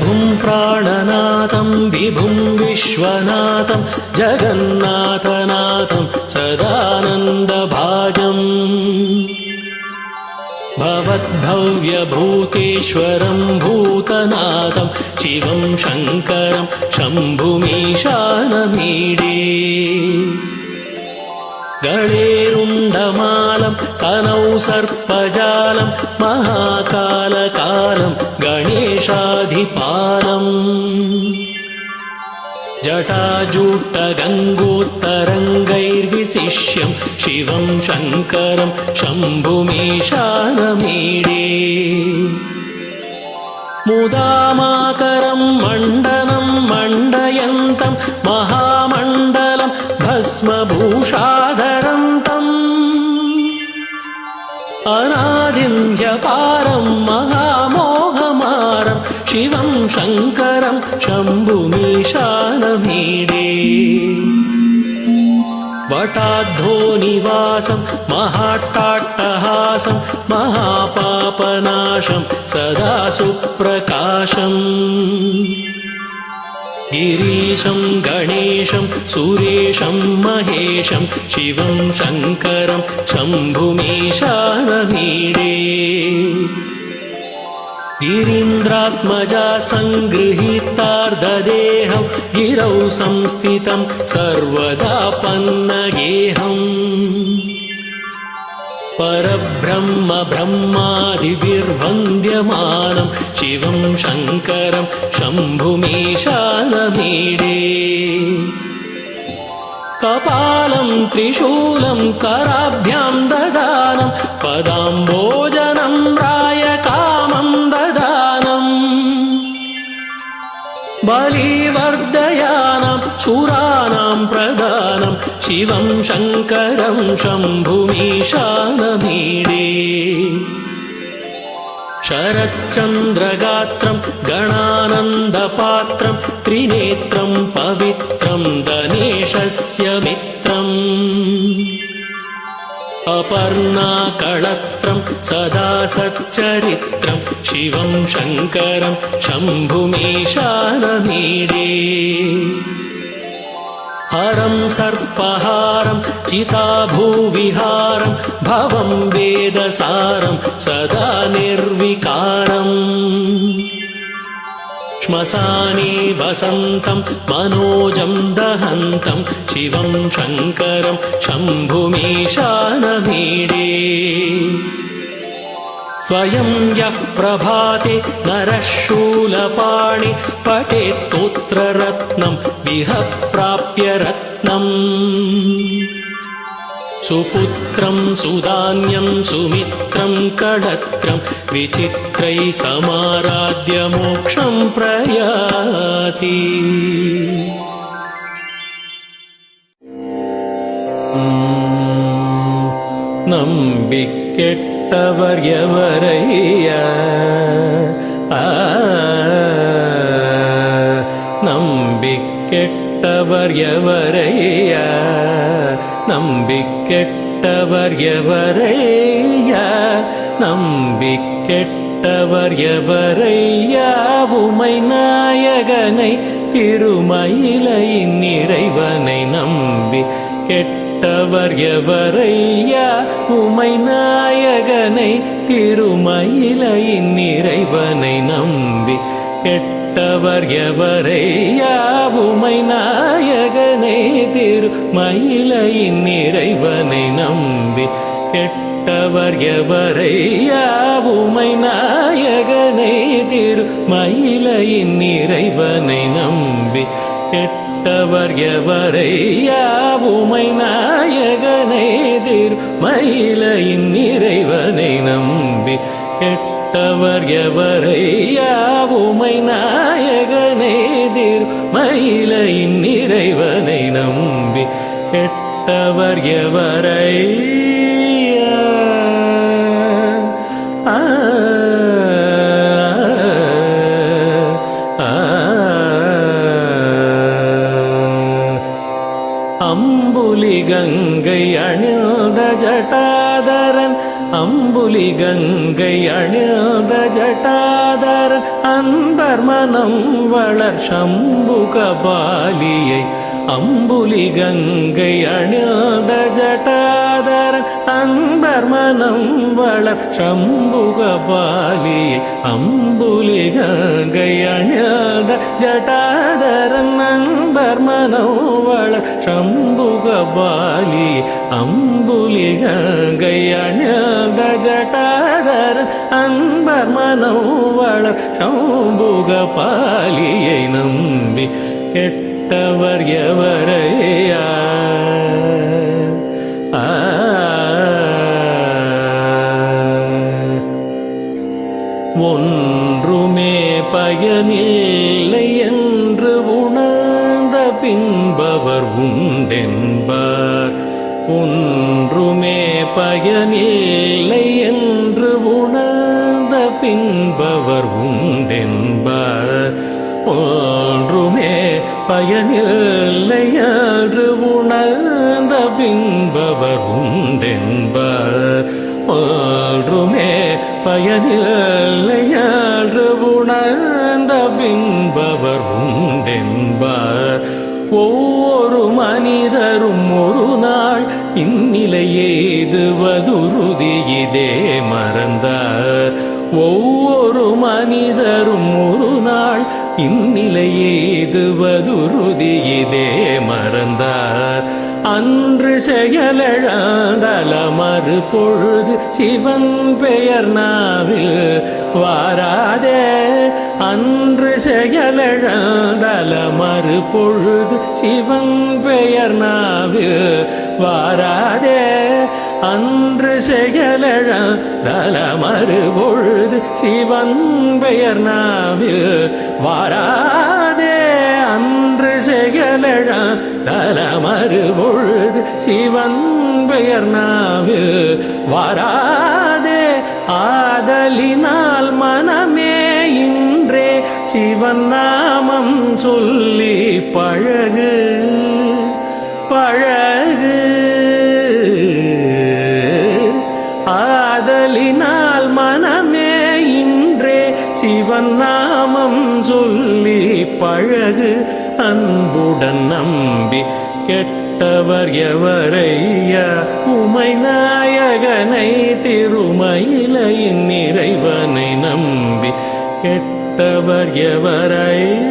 प्रभुं प्राणनाथं विभुं विश्वनाथं जगन्नाथनाथं सदानन्दभाजम् भवद्भव्यभूतेश्वरं भूतनाथं शिवं शङ्करं शम्भुमीशानमीडे गणेरुण्डमालं तनौ सर्पजालं महाकालकालं गणेशाधिपालम् जटाजूटगङ्गोत्तरङ्गैर्विशिष्यं शिवं शङ्करं शम्भुमीशानमीडे मुदामाकरं मण्डनं मण्डयन्तं महामण्डलं भस्मभूषाधरन्तम् अनादिं ह्यपारं महामोहमारं शिवं शङ्करं शम्भुमीशानमीडे वटाद्धोनिवासं महाट्टाट्टहासं महापापनाशं सदा सुप्रकाशम् गिरीशं गणेशं सुरेशं महेशं शिवं शङ्करं शम्भुमीशानमीडे गिरीन्द्रात्मजा सङ्गृहीतार्धदेहं गिरौ संस्थितं सर्वदा पन्नगेहम् परब्रह्म ब्रह्मादिभिर्वन्द्यमानं शिवं शङ्करं शम्भुमीशानमीडे कपालं त्रिशूलं कराभ्यां ददानं पदाम्बोजनं रायकामं ददानम् बलिवर्धयानां सुराणां प्रदानं शिवं शङ्करं शम्भुमीशानमीडे शरच्चन्द्रगात्रं गणानन्दपात्रं त्रिनेत्रं पवित्रं गणेशस्य मित्रम् अपर्णाकळत्रं सदा सच्चरित्रं शिवं शङ्करं शम्भुमीशानमीडे हरं सर्पहारं चिताभूविहारं भवं वेदसारं सदा निर्विकारम् श्मशाने वसन्तं मनोजं दहन्तं शिवं शङ्करं शम्भुमीशानमीडे स्वयं यः प्रभाते नरः शूलपाणि पठेत् स्तोत्ररत्नं विह प्राप्य रत्नम् सुपुत्रं सुधान्यं सुमित्रं कळत्रं विचित्रैः समाराध्य मोक्षं प्रयाति नम्बिकेट्टवर्यवरय्या नम्बिकेट्टवर्यवरय्या नम्बिकेट्टवर्यवरय्या नम्बिकेट्टवर्यवरय्या उமைநாயகனை திருமயிலையின் இறைவனை நம்பி கெட்டவர்யவரையா உமைநாயகனை திருமயிலையின் இறைவனை நம்பி கெட்டவர்யவரையா உமைநாயகனை திருமயிலையின் இறைவனை நம்பி கெட்டவர்யவரையா உமைநாயகனை திருமயிலையின் இறைவனை நம்பி கெட்டவர்யவரையா உமைநாயகனை திருமயிலையின் இறைவனை நம்பி கெட்டவர்யவரையா உமைநாயகனை திருமயிலையின் இறைவனை நம்பி கெட்டவர்யவரையா அம்புலி கங்கை அணிந்த ஜட்டாதரன் அம்புலி கங்கை அணிந்த ஜட்டாதர அன்பர் மனம் வளர் சம்புகபாலியை அம்புலி கங்கை அணிந்த ஜட்டாதர அன்பர் மனம் வளர் சம்புகபாலியை அம்புலி கங்கை அணிந்த ஜட்டாதரன் அன்பர் மனம் வளர் சம்புகபாலியை அம்புலி கங்கை அணிந்த ஜட்டாதரன் அன்பர் மனம் வளர் சம்புகபாலியை நம்பி கெட்டவர் எவரையா ஒன்றுமே பயனில்லை என்று உணர்ந்த பின்பவர் உண்டென்பார் ஒன்றுமே பயனில்லை என்று உணர்ந்த பின்பவர் உண்டென்பார் ஒன்றுமே பயனில்லை என்று உணர்ந்த பின்பவர் உண்டென்பார் ஒன்றுமே பயனில்லை என்று உணர்ந்த பின்பவர் உண்டென்பார் ஒவ்வொரு மனிதரும் ஒரு நாள் இந்நிலை எய்துவதுறுதி இதே மறந்தார் ஒவ்வொரு மனிதரும் ஒரு நாள் இந்நிலை எய்துவதுறுதி இதே மறந்தார் அன்று செயலழந்தல மறு பொழுது சிவன் பெயர் நாவில் வாராதே அன்று செயலழந்தல மறு பொழுது சிவன் பெயர் நாவில் வாராதே அன்று செயலழந்தல மறு பொழுது சிவன் பெயர் நாவில் வாராதே அன்று செயலழந்தல மறு பொழுது சிவன் பெயர் நாவில் வாராதே ஆதலினால் மனமே இன்றே சிவன் நாமம் சொல்லி பழகு பழகு ஆதலினால் மனமே இன்றே சிவன் நாமம் சொல்லி பழகு அன்புடன் நம்பி கெட்டவர் எவரையா உமை நாயகனை திருமயிலையின் இறைவனை நம்பி கெட்டவர் எவரையா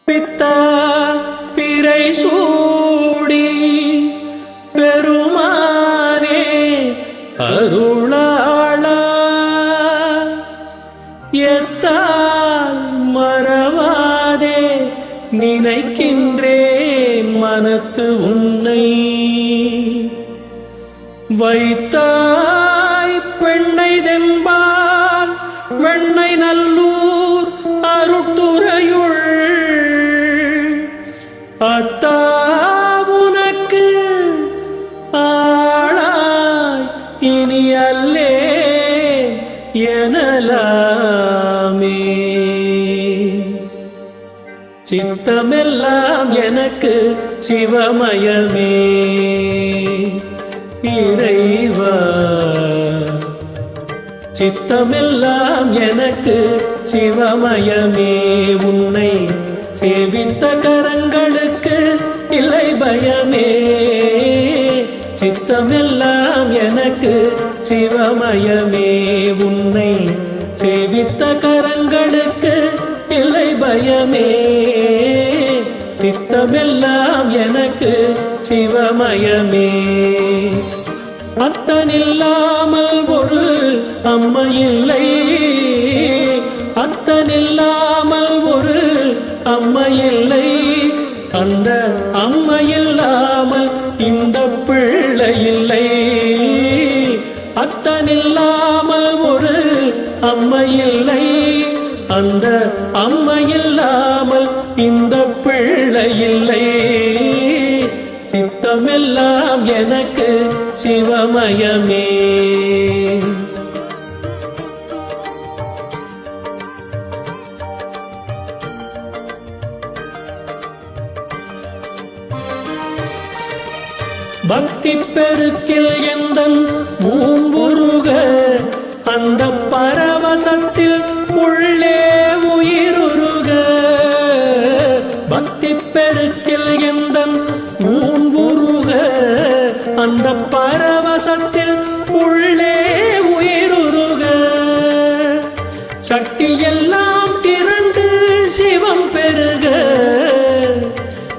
பித்தா பிறை சூடி பெருமானே அருளாளா எத்தால் மறவாதே நினைக்கின்றேன் மனத்து உன்னை வைத்தாய் பெண்ணை தென்பால் வெண்ணை நல்லூர் அருட்டுரையுள் அத்தா உனக்கு ஆளாய் இனி அல்லே எனலாமே சித்தமெல்லாம் எனக்கு சிவமயமே இறைவா சித்தமெல்லாம் எனக்கு சிவமயமே உன்னை சேவித்த கரங்களுக்கு இல்லை பயமே சித்தமெல்லாம் எனக்கு சிவமயமே உன்னை சேவித்த கரங்களுக்கு இல்லை பயமே சித்தமெல்லாம் எனக்கு சிவமயமே அத்தனில்லாமல் ஒரு அம்மையில்லை அத்தனில்லாமல் ஒரு அம்மையில்லை அந்த அம்மையில்லாமல் இந்த பிள்ளை இல்லை அத்தனில்லாமல் ஒரு அம்மையில்லை அந்த அம்மையில்லாமல் இந்த பிள்ளை இல்லை சித்தமெல்லாம் சிவமயமே. பக்தி பெருக்கில் எந்தன் மூம்புருக அந்த பரவசத்தில் உள்ளே உயிருருக. பக்தி பெருக்கில் எந்தன் மூம்புருக அந்த பரவசத்தில் உள்ளே உயிருருக. சக்தி எல்லாம் திரண்டு சிவம் பெருக.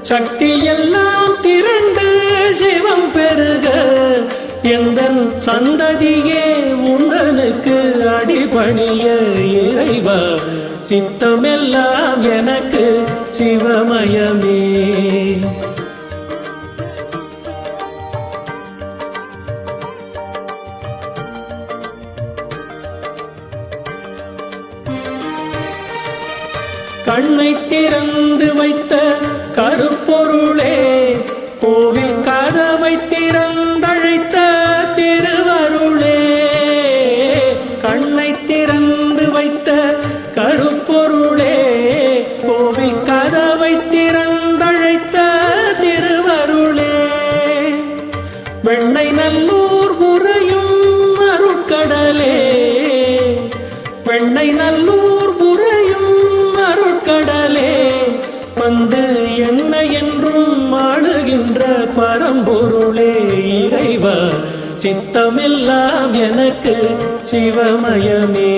சக்தி எல்லாம் திரண்டு சிவம் பெருக. எந்தன் சந்ததியே உந்தனுக்கு அடிபணிய இறைவா, சித்தமெல்லாம் எனக்கு சிவமயமே. கண்ணை திறந்து வைத்த கருப்பொருளே, கோவில் கதவை திறந்தழைத்த திருவருளே. கண்ணை திறந்து வைத்த கருப்பொருளே, கோவில் கதவை திறந்தழைத்த திருவருளே. வெண்ணை நல்லூர் உறையும் அருட்கடலே, வெண்ணை நல்லூர் உறையும் அருட்கடலே. வந்து என்ன என்றும் ஆளுகின்ற பரம்பொருளே இறைவா, சித்தமெல்லாம் எனக்கு சிவமயமே.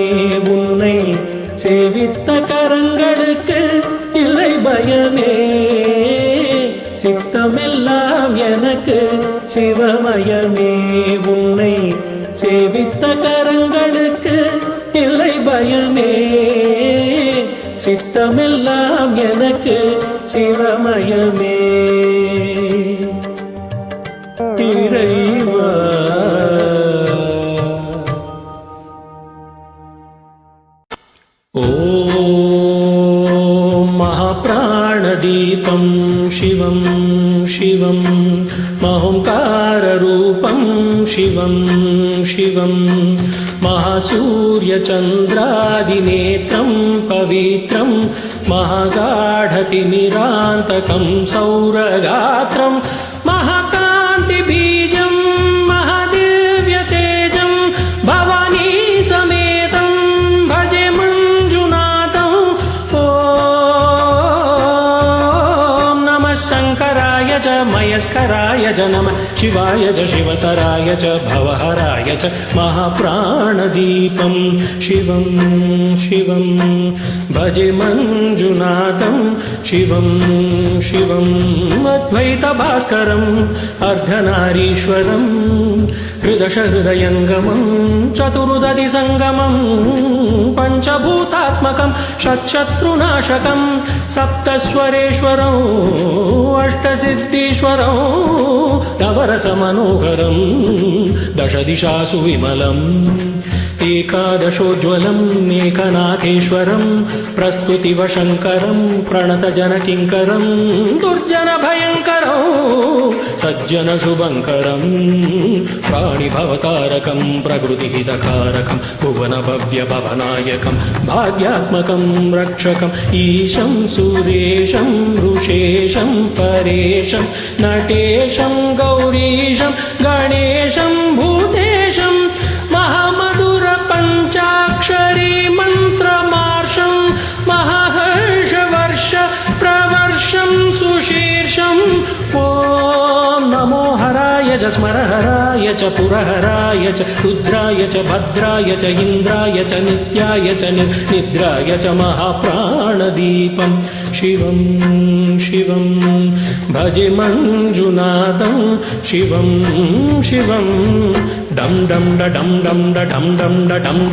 உன்னை சேவித்த கரங்களுக்கு இல்லை பயமே. சித்தமெல்லாம் எனக்கு சிவமயமே. உன்னை சேவித்த கரங்களுக்கு இல்லை பயமே. சித்தமெல்லாம் எனக்கு சிவமயமே. இறைவா ஓம் மகாபிராணதீபம் சிவம் சிவம் மஹோங்காரரூபம் சிவம் சிவம் महासूर्यचन्द्रादिनेत्रं पवित्रं महागाढतिमिरान्तकं सौरगात्रं महाकान्तिबीजं महादिव्यतेजं भवानी समेतं भजे मञ्जुनाथं. ॐ नमः शङ्कराय च मयस्कराय च नमः शिवाय च शिवतराय च भवहराय च महाप्राणदीपं शिवं शिवं भजे मञ्जुनाथं. शिवं शिवं अद्वैतभास्करम् अर्धनारीश्वरं हृदयङ्गमं चतुर्दधिसङ्गमं पञ्चभूतात्मकं षट्शत्रुनाशकं सप्तस्वरेश्वरं अष्टसिद्धीश्वरं नवरसमनोहरं दशदिशासु विमलम् एकादशोज्ज्वलम् एकनाथेश्वरं प्रस्तुतिवशङ्करं प्रणतजनकिङ्करं दुर्जनभयङ्करं सज्जनशुभङ्करं प्राणिभवतारकं प्रकृतिहितकारकं भुवनभव्यभवनायकं भाग्यात्मकं रक्षकम् ईशं सुरेशं ऋषेशं परेशं नटेशं गौरीशं गणेशं भूतेशं महामधुरपञ्चाक्षरी मन्त्रमार्षं महाहर्षवर्ष प्रवर्षं सुशीर्षं. ॐ नमो हराय च स्मरहराय च पुरहराय च रुद्राय च भद्राय च इन्द्राय च नित्याय च निद्राय च महाप्राणदीपं शिवं शिवं भजे मञ्जुनाथं. शिवं शिवं डं डं डं डं डं डं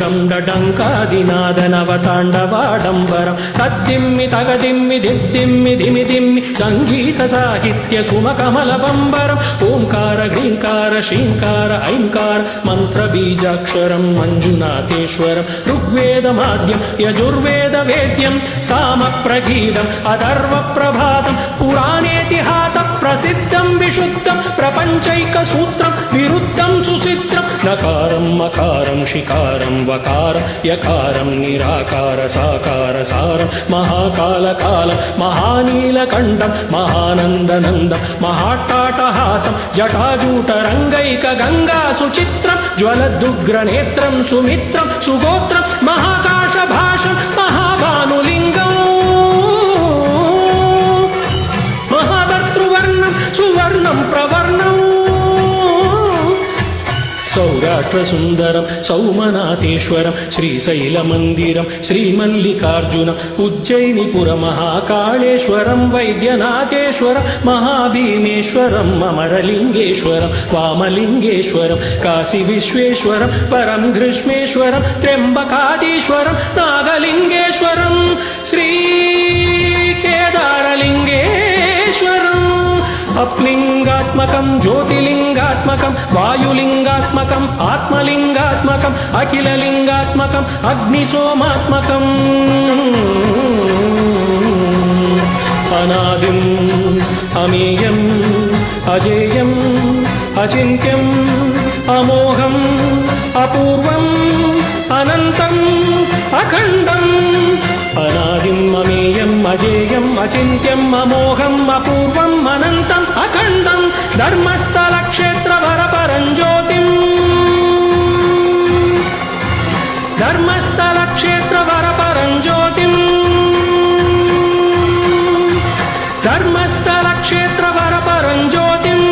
डं डं डङ्कादिनादनवताण्डवाडम्बरं तद्दिम्मि तगदिम्मि दिद्दिम्मि धिमि दिम्मि सङ्गीतसाहित्य सुमकमलबम्बरम् ओङ्कार ह्रीङ्कार श्रीङ्कार ऐङ्कार मन्त्रबीजाक्षरं मञ्जुनाथेश्वरं ऋग्वेदमाद्यं यजुर्वेदवेद्यं सामप्रगीतम् अथर्वप्रभातं पुराणेतिहासप्रसिद्धं विशुद्धं प्रपञ्चैकसूत्रं विरुद्धं सुसिद्धं नकारं मकारं शिकारं वकारं यकारं निराकार साकार सारं महाकालकालं महानीलकण्ठं महानन्दनन्दं महाट्टाटहासं जटाजूटरङ्गैकगङ्गा सुचित्रं ज्वलदुग्रनेत्रं सुमित्रं सुगोत्रं महाकाशभाषं महाभानुलिङ्गम् महाभर्तृवर्णं सुवर्णं प्रवर्णम् सौराष्ट्रसुन्दरं सौमनाथेश्वरं श्रीशैलमन्दिरं श्रीमल्लिकार्जुनम् उज्जयिनीपुरमहाकाळेश्वरं वैद्यनाथेश्वरं महाभीमेश्वरम् अमरलिङ्गेश्वरं वामलिङ्गेश्वरं काशीविश्वेश्वरं परं घृष्मेश्वरं त्र्यम्बकाधीश्वरं नागलिङ्गेश्वरं श्रीकेदारलिङ्गेश्वरम् अप्लिङ्गात्मकं ज्योतिलिङ्गात्मकं वायुलिङ्गात्मकम् आत्मलिङ्गात्मकम् अखिललिङ्गात्मकम् अग्निसोमात्मकम् अनादिम् अमेयम् अजेयम् अचिन्त्यम् अमोघम् अपूर्वम् अनन्तम् अखण्डम् अनादिम् अमेयम् अजेयम् अचिन्त्यम् अमोघम् अपूर्वम् अनन्तम् अखण्डम् धर्मस्थलक्षेत्रवरपरं ज्योतिम् धर्मस्थलक्षेत्रवरपरं ज्योतिम् धर्मस्थलक्षेत्रवरपरं ज्योतिम्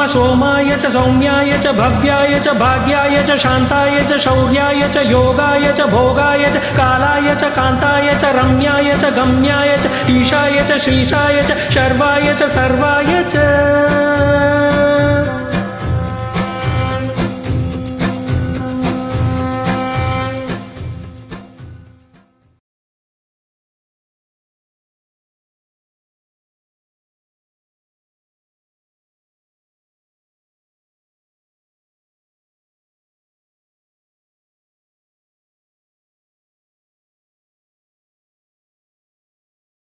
सोमाय च सौम्याय च भव्याय च भाग्याय च शान्ताय च शौर्याय च योगाय च भोगाय च कालाय च कान्ताय च रम्याय च गम्याय च ईशाय च श्रीशाय च शर्वाय च सर्वाय च